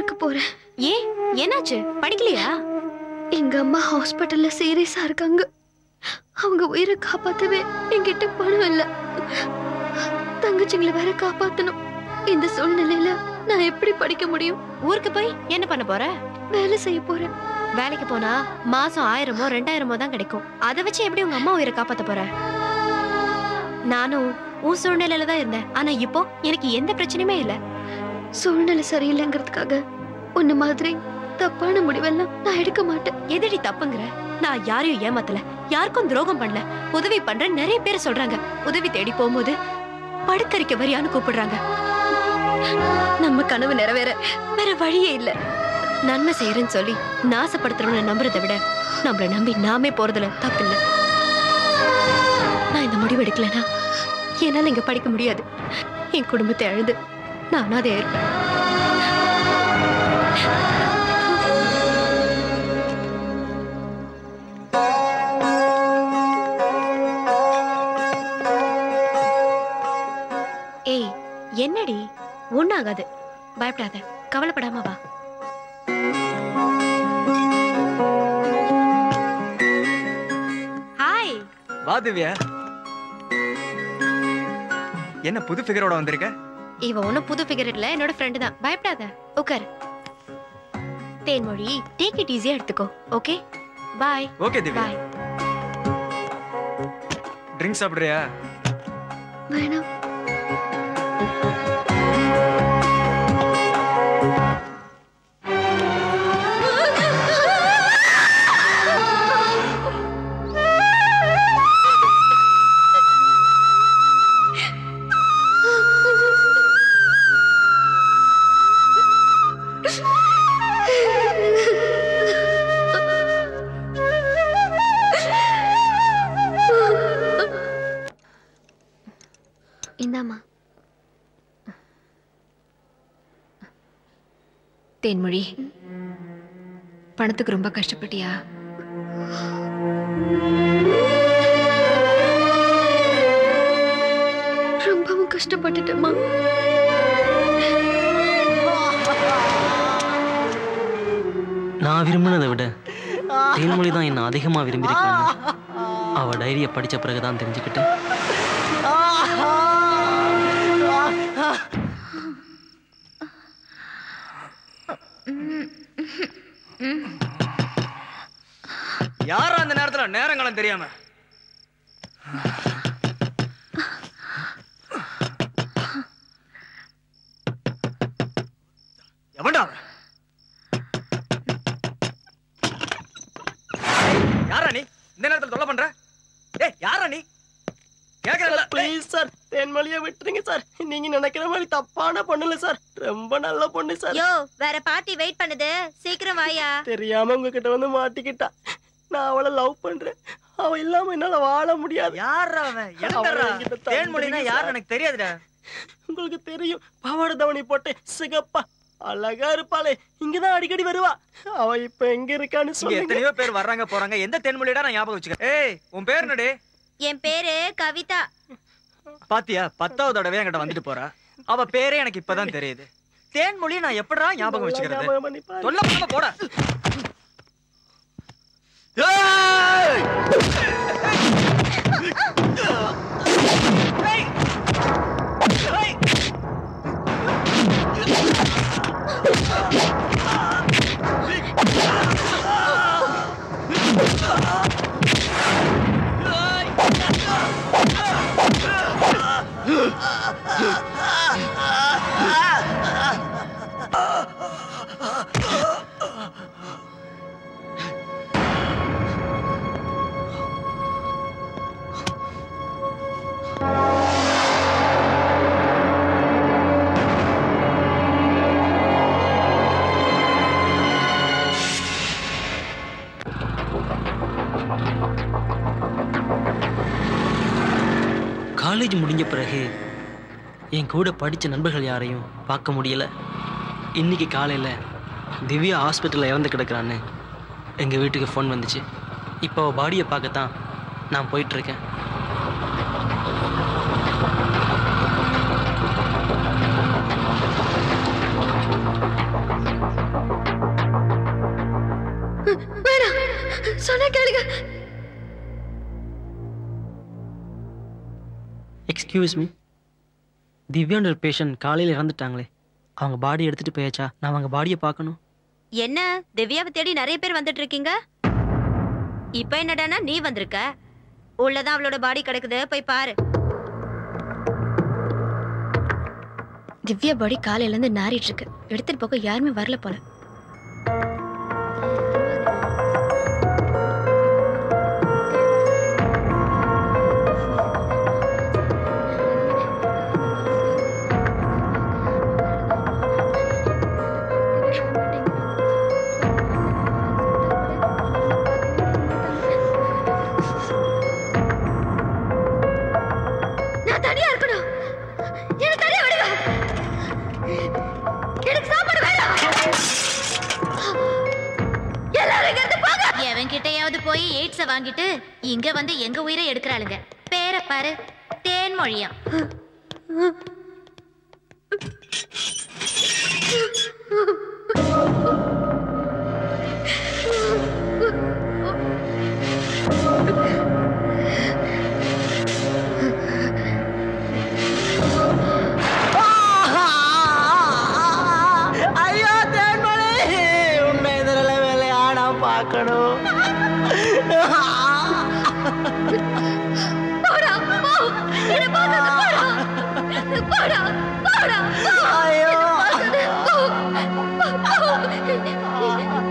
ஊருக்கு போறேன். ஏன் என்னாச்சு? படிக்கலையா? எங்க அம்மா ஹாஸ்பிட்டல்ல சீரியஸா இருக்காங்க. அவங்க உயிரை காப்பாத்தவே என்கிட்ட பணம் இல்ல. தங்கச்சிங்களை வேற காப்பாத்தணும். இந்த சூழ்நிலையில நான் எப்படி படிக்க முடியும்? ஊருக்கு போய் என்ன பண்ண போற? வேலை செய்ய போறேன். வேலைக்கு போனா மாசம் 1000மோ 2000மோ தான் கிடைக்கும். அதை வச்சு எப்படி உங்க அம்மா உயிரை காப்பாத்த போற? நானும் உன் சூழ்நிலையில தான் இருந்தேன். ஆனா இப்போ எனக்கு எந்த பிரச்சனையுமே இல்ல. சூழ்நிலை சரியில்லைங்கிறதுக்காக உன்ன மாதிரி தப்பான முடிவெல்லாம் நான் எடுக்க மாட்டேன். எதடி தப்புங்கிற? நான் யாரையும் ஏமாத்தல, யாருக்கும் துரோகம் பண்ணல. உதவி பண்ற நிறைய பேர் சொல்றாங்க. உதவி தேடி போகும்போது படுக்கறிக்க வரியான்னு கூப்பிடுறாங்க. நம்ம கனவு நிறைவேற வேற வழியே இல்ல. நன்மை செய்யறேன்னு சொல்லி நாசப்படுத்துறவனை நம்புறதை விட நம்மள நம்பி நாமே போறதுல தப்பு இல்ல. நான் இந்த முடிவு எடுக்கலனா என்னால இங்க படிக்க முடியாது. என் குடும்பத்தை அழுது நான் அனாதையா இருப்பேன். ஏய், என்னடி? ஒண்ணாகாது, பயப்படாத, கவலைப்படாம வா. ஹாய். வா திவ்யா. என்ன புது ஃபிகரோட வந்திருக்க? இவ ஒன்னும் புது ஃபிகர் இல்ல, என்னோட ஃப்ரெண்ட் தான். பயப்படாத, உட்கார். தேன்மொழி, டேக் இட் ஈஸியா எடுத்துக்கோ. Okay bye. ஓகே திவ்யா. பாய். ட்ரிங்க் சாப்பிடுறியா? வேணாம். இந்தாமா. தேன்மொழி, பணத்துக்கு ரொம்ப கஷ்டப்பட்டியா? ரொம்பவும் கஷ்டப்பட்டுட்டேம்மா. நான் விரும்பினதை விட தேன்மொழி தான் என்ன அதிகமா விரும்பியிருக்காங்க. அவ டைரிய படிச்ச பிறகுதான் தெரிஞ்சுக்கிட்டேன். யாரா அந்த நேரத்துல நேரங்களும் தெரியாம? எவன்டா? யாரா நீ இந்த நேரத்துல தொல்லை பண்ற? ஏய், யாரா நீ? கேக்குறல. ப்ளீஸ் சார், தேன்மொழியை விட்டுருங்க சார். நீங்க நினைக்கிற மாதிரி தப்பான பொண்ணு சார். ரொம்ப நல்ல பொண்ணு சார். யோ, வேற பார்ட்டி வெயிட் பண்ணுது, சீக்கிரம் வாயா. தெரியாம உங்ககிட்ட வந்து மாட்டிக்கிட்டா. நான் அவளை லவ் பண்றேன். அவ இல்லாம என்னால வாழ முடியாது. யாரா அவன்? என்னடா? தேன்மொழினா யாரு எனக்கு தெரியாதுடா. உங்களுக்கு தெரியும், பாவாடை தவணி போட்டு சிகப்பா அழகா இருப்பாளே, இங்கதான் அடிக்கடி வருவா. அவ இப்ப எங்க இருக்கான்னு சொல்லுங்க. எத்தனையோ பேர் வர்றாங்க போறாங்க. எந்த தேன்மொழிடா நான் ஞாபகம் வச்சுக்க. ஏய், உன் பேர் என்னடி? என் பேரு கவிதா. பாத்தியா, 10வது தடவை என்கிட்ட வந்துட்டு போறா. அவ பேரே எனக்கு இப்பதான் தெரியுது. தேன்மொழி நான் எப்படா ஞாபகம் வச்சுக்கிறது? சொல்ல பண்ணாம போடா. காலேஜ் முடிஞ்ச பிறகு என் கூட படித்த நண்பர்கள் யாரையும் பார்க்க முடியல. இன்னைக்கு காலையில் திவ்யா ஹாஸ்பிட்டலில் இறந்து கிடக்குறான்னு எங்கள் வீட்டுக்கு ஃபோன் வந்துச்சு. இப்போ பாடியை பார்க்கத்தான் நான் போயிட்டுருக்கேன். கேளுங்க. எக்ஸ்கியூஸ் மீ, திவ்யான்ற பேஷண்ட் காலையில் இறந்துட்டாங்களே, அவங்க பாடி எடுத்துட்டு போயாச்சா? நான் அவங்க பாடியை பார்க்கணும். என்ன திவ்யாவை தேடி நிறைய பேர் வந்துட்டு இருக்கீங்க? இப்ப என்னடானா நீ வந்திருக்க? உள்ளதான் அவளோட பாடி கிடக்குது, போய் பாரு. திவ்யா பாடி காலையில இருந்து நாரிட்டு இருக்கு. எடுத்துட்டு போக யாருமே வரல போல. எவன்கிட்டயாவது போய் எய்ட்ஸ வாங்கிட்டு இங்க வந்து எங்க உயிரை எடுக்கிறாளுங்க. பேரை பாரு, தேன்மொழியா.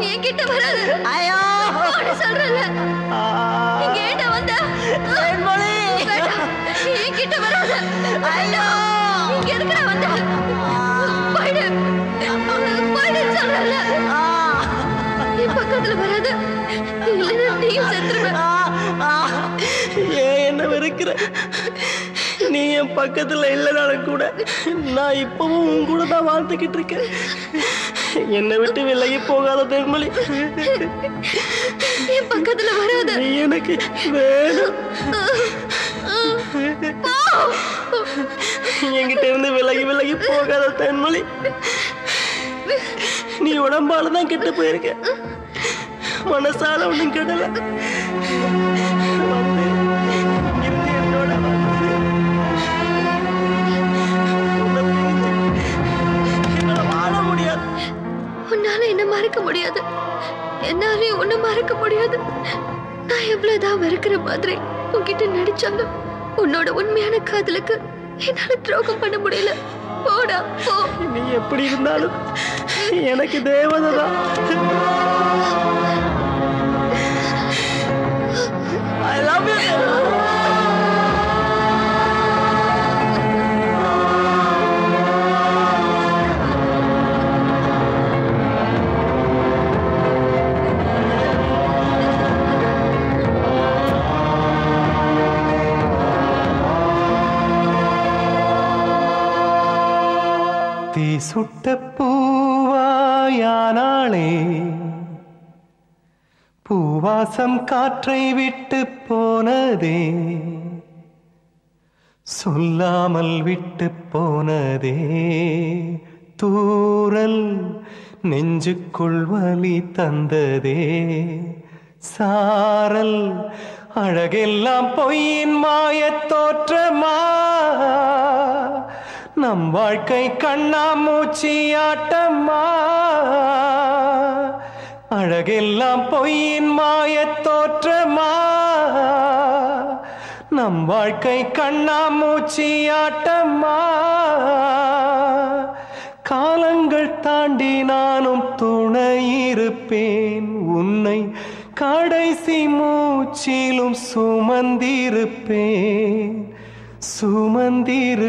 என்கிட்ட வராது. சொல்றல இங்க ஏண்டா வந்த? என்கிட்ட வராது. இங்க இருக்கிற வந்த போயிடு போயிடு சொல்றல. என் பக்கத்துல வராது, இல்லைன்னா நீயும் செத்துருவ. ஏன் என்ன வெறுக்கிற? நீ என் பக்கத்துல இல்லைனாலும் கூட நான் இப்பவும் உன் கூட தான் வாழ்ந்துக்கிட்டு இருக்கேன். என்னை விட்டு விலகி போகாத தேன்மொழி. என் பக்கத்துல வராத. நீ எனக்கு வேணும். என்கிட்ட இருந்து விலகி விலகி போகாத தேன்மொழி. நீ உடம்பால தான் கெட்டு போயிருக்க, மனசால ஒண்ணும் கெடல. என்னோட வாழ முடியாது. உன்னால என்ன மறக்க முடியாது, என்னாலையும் ஒண்ணு மறக்க முடியாது. நான் எவ்வளவுதான் வெறுக்கிற மாதிரி உன்கிட்ட நடிச்சாலும் உன்னோட உண்மையான காதலுக்கு என்னால துரோகம் பண்ண முடியல. போடா போ. நீ எப்படி இருந்தாலும் எனக்கு தேவதை தான். I love you. தீ சுட்ட பூவாயானாளே, பூவாசம் காற்றை விட்டு போனதே, சொல்லாமல் விட்டு போனதே, தூறல் நெஞ்சுக்குள் வலி தந்ததே, சாரல் அழகெல்லாம் பொய்யின் மாயத் தோற்றமா, நம் வாழ்க்கை கண்ணாமூச்சி ஆட்டம்மா, அழகெல்லாம் பொய்யின் மாயத் தோற்றமா, நம் வாழ்க்கை கண்ணாமூச்சி ஆட்டம்மா, காலங்கள் தாண்டி நானும் துணையிருப்பேன், உன்னை கடைசி மூச்சிலும் சுமந்திருப்பேன், சுமந்திருப்பேன்.